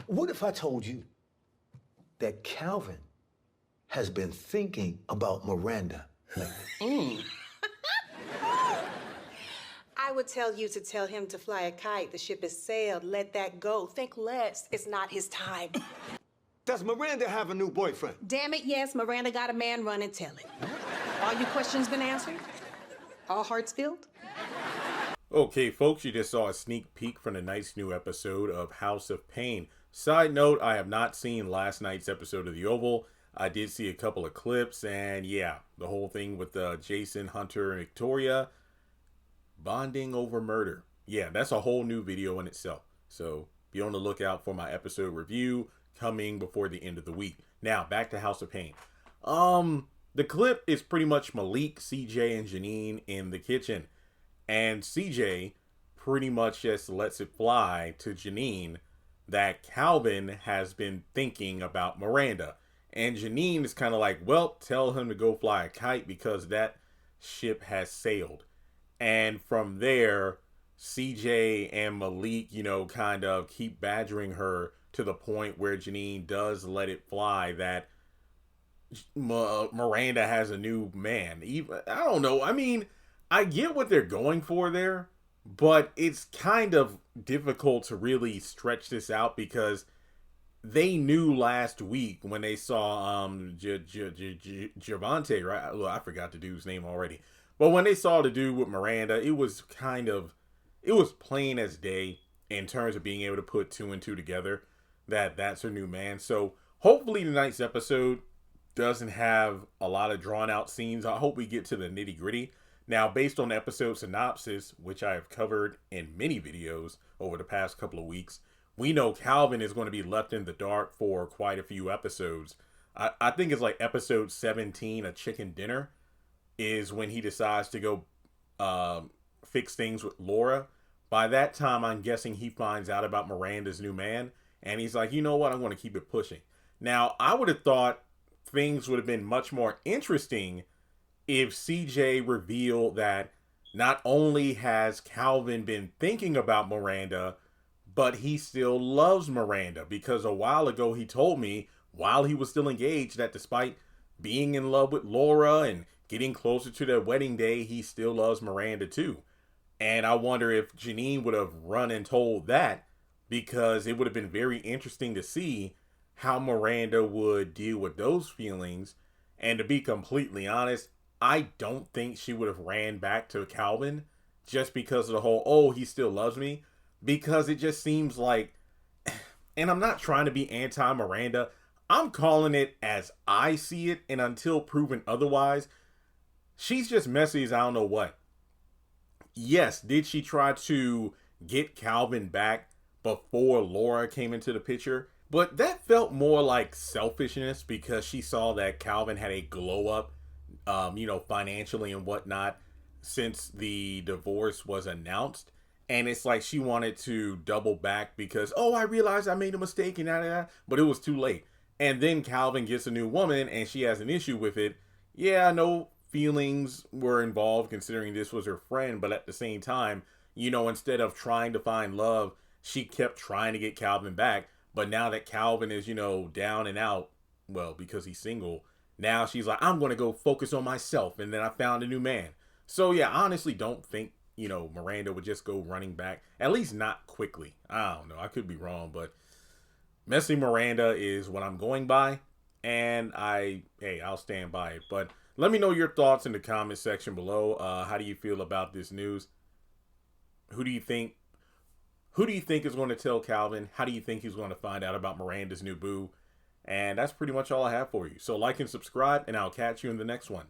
What if I told you that Calvin has been thinking about Miranda lately? I would tell you to tell him to fly a kite. The ship has sailed. Let that go. Think less. It's not his time. Does Miranda have a new boyfriend? Damn it, yes. Miranda got a man. Run and tell it. All your questions been answered? All hearts filled? Okay, folks, you just saw a sneak peek from the nice new episode of House of Payne. Side note, I have not seen last night's episode of The Oval. I did see a couple of clips, and yeah, the whole thing with Jason, Hunter, and Victoria bonding over murder. Yeah, that's a whole new video in itself. So be on the lookout for my episode review coming before the end of the week. Now, back to House of Payne. The clip is pretty much Malik, CJ, and Janine in the kitchen. And CJ pretty much just lets it fly to Janine that Calvin has been thinking about Miranda. And Janine is kind of like, well, tell him to go fly a kite because that ship has sailed. And from there, CJ and Malik, kind of keep badgering her to the point where Janine does let it fly that Miranda has a new man. I don't know. I mean, I get what they're going for there, but it's kind of difficult to really stretch this out because they knew last week when they saw Javante, right? Well, I forgot the dude's name already. But when they saw the dude with Miranda, it was plain as day in terms of being able to put two and two together that that's her new man. So hopefully tonight's episode doesn't have a lot of drawn out scenes. I hope we get to the nitty gritty. Now, based on the episode synopsis, which I have covered in many videos over the past couple of weeks, we know Calvin is going to be left in the dark for quite a few episodes. I think it's like episode 17, A Chicken Dinner, is when he decides to go fix things with Laura. By that time, I'm guessing he finds out about Miranda's new man, and he's like, you know what, I'm going to keep it pushing. Now, I would have thought things would have been much more interesting if CJ revealed that not only has Calvin been thinking about Miranda, but he still loves Miranda, because a while ago he told me while he was still engaged that despite being in love with Laura and getting closer to their wedding day, he still loves Miranda too. And I wonder if Janine would have run and told that, because it would have been very interesting to see how Miranda would deal with those feelings. And to be completely honest, I don't think she would have ran back to Calvin just because of the whole, oh, he still loves me. Because it just seems like, and I'm not trying to be anti-Miranda, I'm calling it as I see it, and until proven otherwise, she's just messy as I don't know what. Yes, did she try to get Calvin back before Laura came into the picture? But that felt more like selfishness because she saw that Calvin had a glow up, financially and whatnot since the divorce was announced. And it's like she wanted to double back because, oh, I realized I made a mistake and that, but it was too late. And then Calvin gets a new woman and she has an issue with it. Yeah, no feelings were involved considering this was her friend. But at the same time, instead of trying to find love, she kept trying to get Calvin back. But now that Calvin is, down and out, well, because he's single, now she's like, I'm going to go focus on myself. And then I found a new man. So, yeah, I honestly don't think, Miranda would just go running back, at least not quickly. I don't know. I could be wrong, but messy Miranda is what I'm going by. And I'll stand by it. But let me know your thoughts in the comment section below. How do you feel about this news? Who do you think is going to tell Calvin? How do you think he's going to find out about Miranda's new boo? And that's pretty much all I have for you. So like and subscribe, and I'll catch you in the next one.